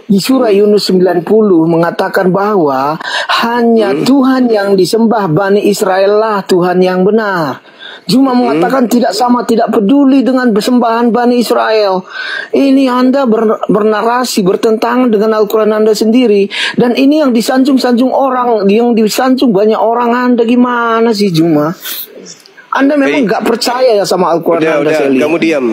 Di surah Yunus 90 mengatakan bahwa hanya Tuhan yang disembah Bani Israel lah Tuhan yang benar. Cuma mengatakan tidak sama, tidak peduli dengan persembahan Bani Israel. Ini Anda bernarasi, bertentangan dengan Al-Quran Anda sendiri. Dan ini yang disanjung-sanjung orang, yang disanjung banyak orang. Anda gimana sih Juma? Anda memang nggak percaya ya sama Al-Quran Anda, Seli? Kamu diam.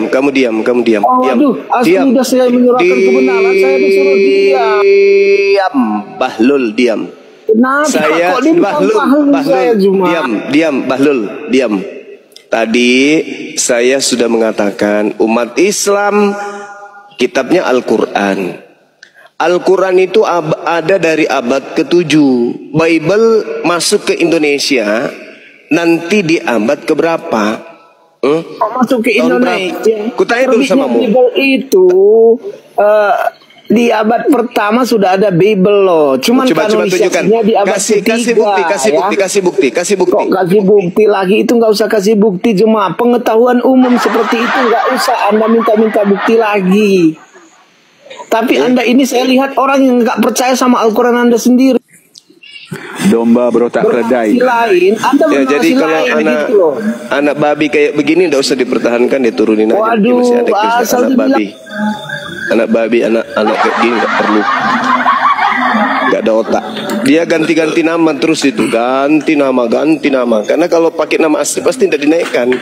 Oh, diam. Aduh, asli udah saya menyurahkan kebenaran, saya disuruh diam. Diam, Bahlul, diam. Kenapa? Saya Kok dia Bahlul, saya Juma? diam, Bahlul, diam. Tadi saya sudah mengatakan umat Islam kitabnya Al-Quran. Al-Quran itu ada dari abad ke-7. Bible masuk ke Indonesia nanti di abad keberapa? Masuk ke Indonesia. Kutanya dulu sama mu. Bible itu di abad pertama sudah ada Bible loh. Cuman Coba tunjukkan. Di abad ketiga. Kasih bukti. Kok kasih bukti lagi? Itu nggak usah kasih bukti, cuma pengetahuan umum seperti itu nggak usah Anda minta bukti lagi. Tapi Anda ini saya lihat orang yang nggak percaya sama Al-Quran Anda sendiri. Domba berotak keledai. Ya, jadi kalau anak babi kayak begini nggak usah dipertahankan, diturunin aja. Waduh, anak babi. Anak babi, anak kayak gini nggak perlu, nggak ada otak. Dia ganti-ganti nama terus itu, ganti nama. Karena kalau pakai nama asli pasti tidak dinaikkan.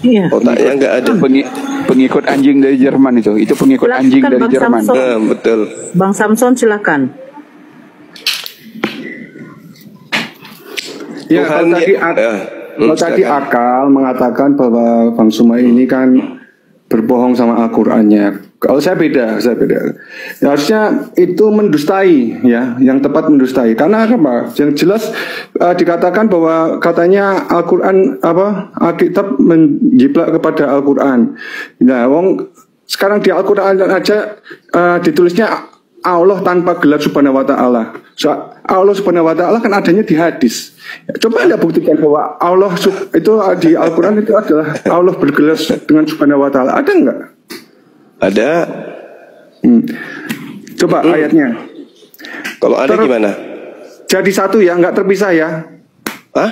Iya. Otaknya nggak ada. Pengikut anjing dari Jerman itu pengikut anjing dari Jerman. Betul. Bang Samson silakan. Ya, kalau tadi Akal mengatakan bahwa Bang Sumai ini kan berbohong sama Al-Qur'annya. Kalau saya beda. Ya, harusnya itu mendustai, ya, yang tepat mendustai. Karena apa? Yang jelas dikatakan bahwa katanya Al-Qur'an Alkitab menjiplak kepada Al-Qur'an. Nah, sekarang di Al-Qur'an aja ditulisnya Allah tanpa gelar Subhanahu wa ta'ala. Allah Subhanahu wa ta'ala kan adanya di hadis. Coba Anda buktikan bahwa Allah itu di Al-Quran itu adalah Allah bergelar dengan Subhanahu wa ta'ala. Ada enggak? Ada. Coba ayatnya. Kalau ada gimana? Jadi satu ya, enggak terpisah ya. Hah?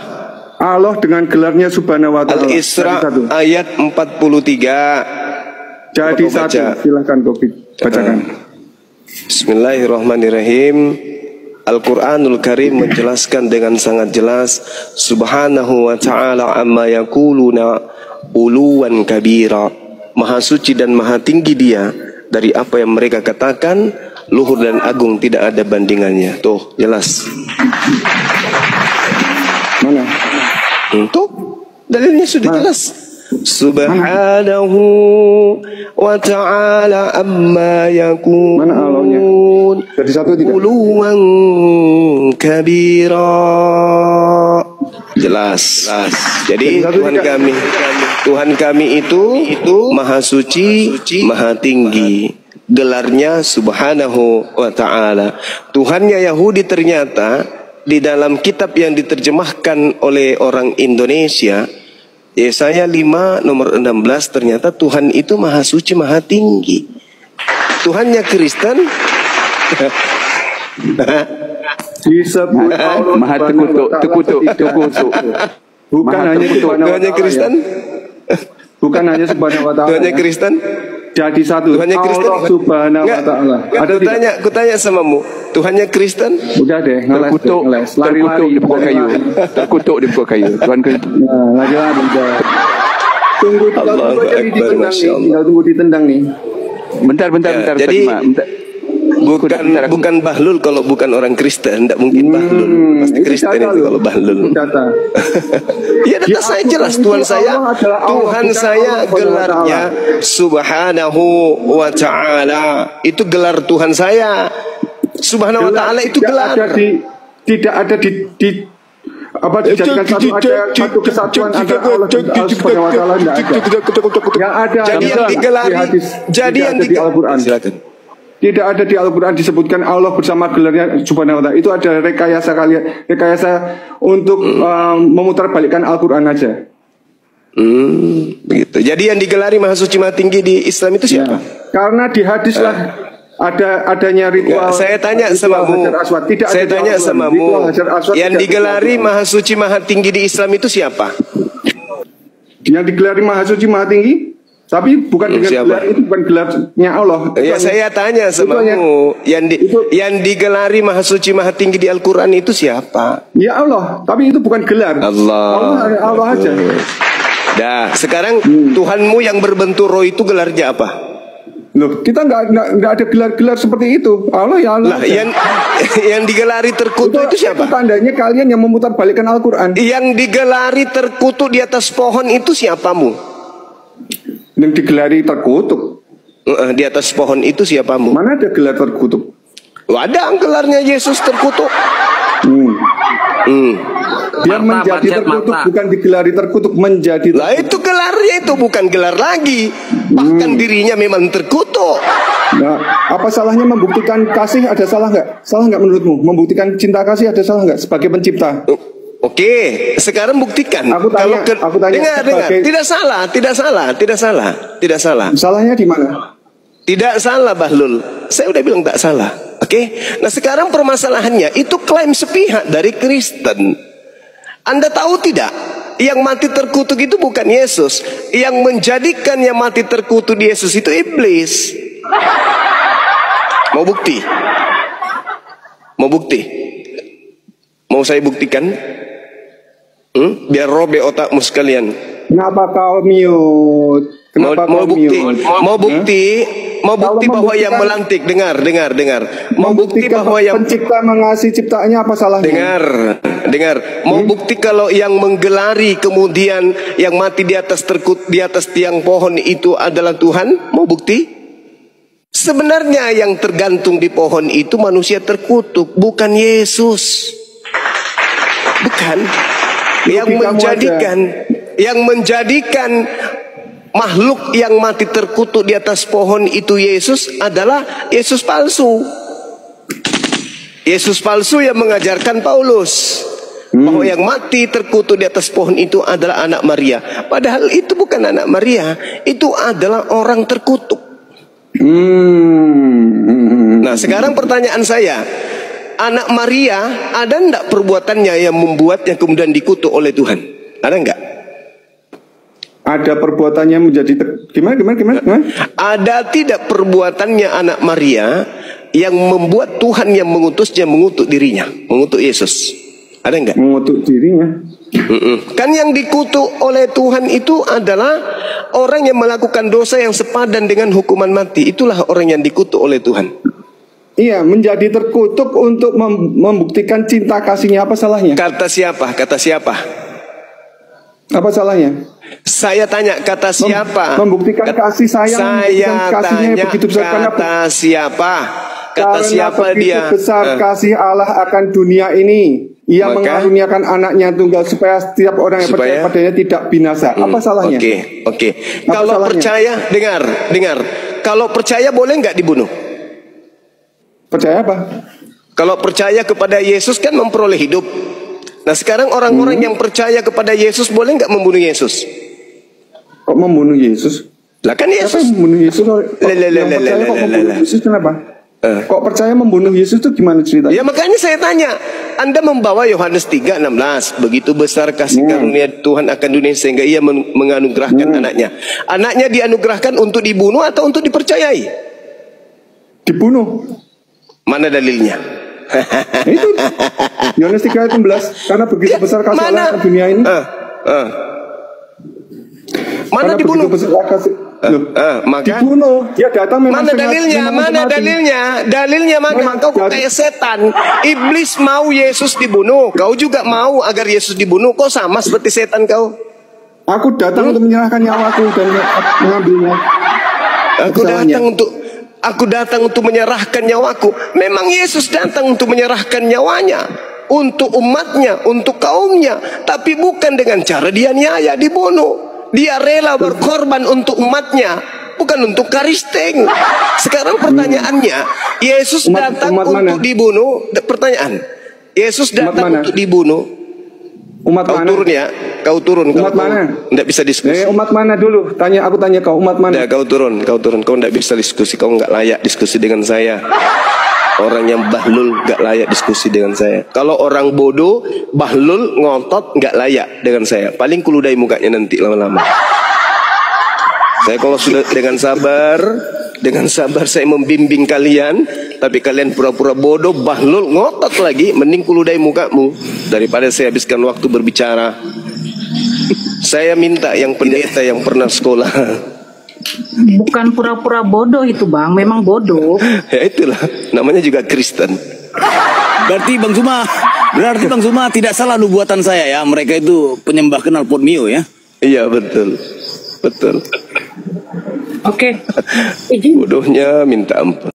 Allah dengan gelarnya Subhanahu wa ta'ala. Al-Isra ayat 43. Jadi satu, silahkan Bobi bacakan. Bismillahirrahmanirrahim. Al-Quranul Karim menjelaskan dengan sangat jelas, Subhanahu wa ta'ala amma yakuluna uluwan kabira. Maha suci dan maha tinggi dia dari apa yang mereka katakan, luhur dan agung, tidak ada bandingannya. Tuh, jelas. Mana? Tuh, dalilnya sudah jelas. Subhanahu wa ta'ala amma yakun. Mana Allahnya? Jadi satu tidak? Uluwan kabira. Jelas. Jadi Tuhan kami itu maha suci, maha tinggi. Gelarnya Subhanahu wa ta'ala. Tuhannya Yahudi ternyata di dalam kitab yang diterjemahkan oleh orang Indonesia, Yesaya 5 nomor 16, ternyata Tuhan itu maha suci, maha tinggi. Tuhannya Kristen disebut Allah maha terkutuk. Bukan hanya Tuhannya Kristen. Bukan hanya Subhanahu wa ta'ala. Tuhannya Kristen. Jadi satu. Tuhannya Kristen. Allah Subhanahu wa ta'ala. Kutanya samamu. Tuhannya Kristen. Udah deh, ngeles. Terkutuk di pokok kayu. Terkutuk di pokok kayu. Tuhan lagi. Tunggu tinggal tunggu ditendang nih. Bentar. Jadi bukan Bahlul kalau bukan orang Kristen, tidak mungkin Bahlul. Pasti Kristen itu kalau Bahlul. Ya, data saya jelas. Tuhan saya gelarnya Subhanahu wa ta'ala. Itu gelar Tuhan saya. Subhanahu wa ta'ala itu gelar. Tidak ada di apa dijadikan satu kesatuan antara Allah dan Allah Subhanahu wa ta'ala, yang ada. Jadi yang digelari, jadi yang di Al-Quran. Tidak ada di Al-Quran disebutkan Allah bersama gelarnya Subhanahu wa ta'ala. Itu ada rekayasa untuk memutarbalikkan Al-Quran aja. Begitu. Jadi yang digelari Maha Suci Maha Tinggi di Islam itu siapa? Ya, karena di hadis lah adanya ritual. Saya tanya samamu. Saya tanya samamu. Yang digelari Maha Suci Maha Tinggi di Islam itu siapa? Yang digelari Maha Suci Maha Tinggi, tapi bukan dengan gelar itu, bukan gelarnya Allah. Ya, saya tanya samamu. Yang digelari Maha Suci Maha Tinggi di Al-Quran itu siapa? Ya Allah, tapi itu bukan gelar. Allah aja. Dah, sekarang Tuhanmu yang berbentuk roh itu gelarnya apa? Loh, kita nggak ada gelar-gelar seperti itu. Allah ya Allah. Lah, yang digelari terkutuk itu siapa? Itu tandanya kalian yang memutar balikan Al-Quran. Yang digelari terkutuk di atas pohon itu siapamu? Yang digelari terkutuk di atas pohon itu siapamu? Mana ada gelar terkutuk? Ada gelarnya Yesus terkutuk. Dia menjadi terkutuk, bukan digelari terkutuk, menjadi terkutuk. Lah itu gelarnya, itu bukan gelar lagi. Bahkan dirinya memang terkutuk. Nah, apa salahnya membuktikan kasih? Ada salah nggak? Salah nggak menurutmu? Membuktikan cinta kasih ada salah nggak sebagai pencipta? Oke, sekarang buktikan. Aku tanya. Dengar. Tidak salah. Salahnya di mana? Tidak salah, Bahlul. Saya udah bilang tak salah. Oke. Nah sekarang permasalahannya itu klaim sepihak dari Kristen. Anda tahu tidak? Yang mati terkutuk itu bukan Yesus. Yang menjadikan yang mati terkutuk di Yesus itu iblis. Mau bukti? Mau saya buktikan? Biar robek otakmu sekalian. Kenapa kau mute? Mau bukti bahwa yang melantik. Dengar. Mau bukti bahwa yang pencipta mengasihi ciptaannya, apa salahnya? Dengar. Mau bukti kalau yang menggelari kemudian yang mati di atas tiang pohon itu adalah Tuhan? Mau bukti? Sebenarnya yang tergantung di pohon itu manusia terkutuk, bukan Yesus. Bukan. Yang menjadikan makhluk yang mati terkutuk di atas pohon itu Yesus adalah Yesus palsu. Yesus palsu yang mengajarkan Paulus bahwa yang mati terkutuk di atas pohon itu adalah anak Maria. Padahal itu bukan anak Maria, itu adalah orang terkutuk. Nah sekarang pertanyaan saya, anak Maria ada enggak perbuatannya yang membuatnya kemudian dikutuk oleh Tuhan? Ada enggak? Ada perbuatannya menjadi gimana? Ada tidak perbuatannya anak Maria yang membuat Tuhan yang mengutusnya mengutuk dirinya, mengutuk Yesus? Ada enggak? Mengutuk dirinya. Kan yang dikutuk oleh Tuhan itu adalah orang yang melakukan dosa yang sepadan dengan hukuman mati. Itulah orang yang dikutuk oleh Tuhan. Iya, menjadi terkutuk untuk membuktikan cinta kasihnya. Apa salahnya? Kata siapa? Apa salahnya? Saya tanya, kata siapa? Membuktikan kasih sayang. Saya tanya, kata siapa? Kata siapa dia? Besar kasih Allah akan dunia ini. Ia mengaruniakan anaknya tunggal supaya setiap orang yang percaya padanya tidak binasa. Apa salahnya? Oke. Kalau percaya, dengar. Kalau percaya boleh nggak dibunuh? Percaya apa? Kalau percaya kepada Yesus kan memperoleh hidup. Nah sekarang orang-orang yang percaya kepada Yesus boleh nggak membunuh Yesus? Kok membunuh Yesus? Lah kan Yesus. Siapa yang membunuh Yesus? Yesus kenapa? Kok percaya membunuh Yesus itu gimana ceritanya? Ya makanya saya tanya, Anda membawa Yohanes 3:16, begitu besar kasih karunia Tuhan akan dunia sehingga ia menganugerahkan anaknya. Anaknya dianugerahkan untuk dibunuh atau untuk dipercayai? Dibunuh. Mana dalilnya? Itu Yohanes 3:16, karena begitu besar kasih Allah akan dunia ini. Mana dibunuh? Maka dibunuh. Dia datang memang mana dalilnya? Dalilnya mana? Kau kayak setan. Iblis mau Yesus dibunuh, kau juga mau agar Yesus dibunuh. Kau sama seperti setan kau. Aku datang untuk menyerahkan nyawaku dan mengambilnya. Aku datang untuk menyerahkan nyawaku. Memang Yesus datang untuk menyerahkan nyawanya untuk umatnya, untuk kaumnya, tapi bukan dengan cara dianiaya, dibunuh. Dia rela berkorban untuk umatnya, bukan untuk karisteng. Sekarang pertanyaannya, Yesus datang untuk dibunuh. Pertanyaan, Yesus datang untuk dibunuh. Umat mana? Turun ya. kau turun. Umat mana? Tidak bisa diskusi. Umat mana dulu? Aku tanya kau, umat mana? Kau turun. Kau tidak bisa diskusi. Kau nggak layak diskusi dengan saya. Orang yang bahlul nggak layak diskusi dengan saya. Kalau orang bodoh, bahlul, ngotot nggak layak dengan saya. Paling kuludai mukanya nanti lama-lama. Saya kalau sudah dengan sabar saya membimbing kalian, tapi kalian pura-pura bodoh, bahlul, ngotot lagi, mending kuludai mukamu daripada saya habiskan waktu berbicara. Saya minta yang pendeta yang pernah sekolah. Bukan pura-pura bodoh itu Bang, memang bodoh. Ya itulah, namanya juga Kristen. Berarti Bang Suma tidak salah nubuatan saya ya. Mereka itu penyembah knalpot Mio ya. Iya betul. Oke. Bodohnya minta ampun.